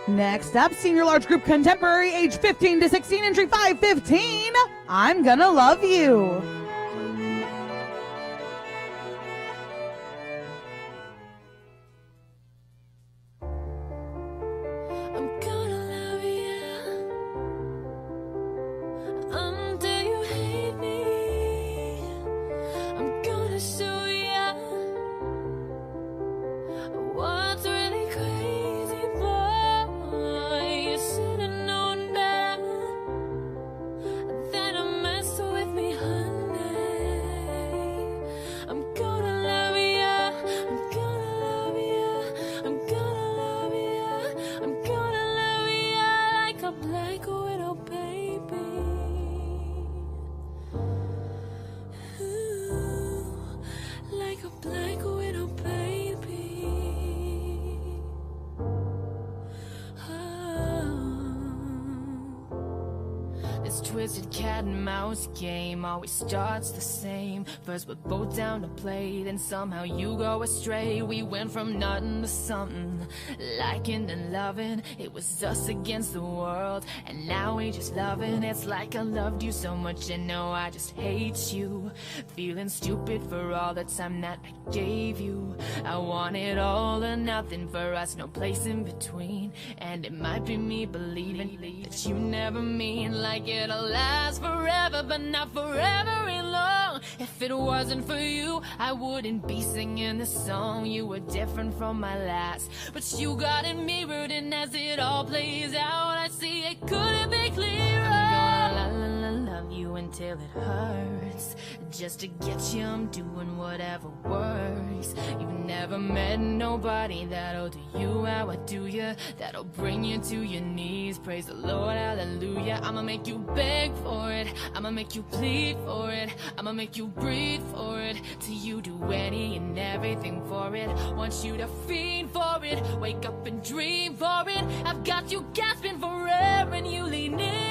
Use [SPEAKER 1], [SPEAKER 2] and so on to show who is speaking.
[SPEAKER 1] Next up, senior large group contemporary, age 15 to 16, entry 515, I'm Gonna Love You.
[SPEAKER 2] Twisted cat and mouse game always starts the same. First we're both down to play, then somehow you go astray. We went from nothing to something, liking and loving. It was us against the world, and now we just loving. It's like I loved you so much and now I just hate you. Feeling stupid for all the time that I gave you. I wanted all or nothing for us, no place in between. And it might be me believing that you never mean like it'll last forever, but not forever long. If it wasn't for you, I wouldn't be singing this song. You were different from my last, but you got it mirrored, and as it all plays out, I see it couldn't be clearer. I'm gonna love you until it hurts. Just to get you, I'm doing whatever works. You've never met nobody that'll do you how I do you, that'll bring you to your knees. Praise the Lord, hallelujah. I'ma make you beg for it, I'ma make you plead for it, I'ma make you breathe for it, till you do any and everything for it. Want you to fiend for it, wake up and dream for it. I've got you gasping for air and you lean in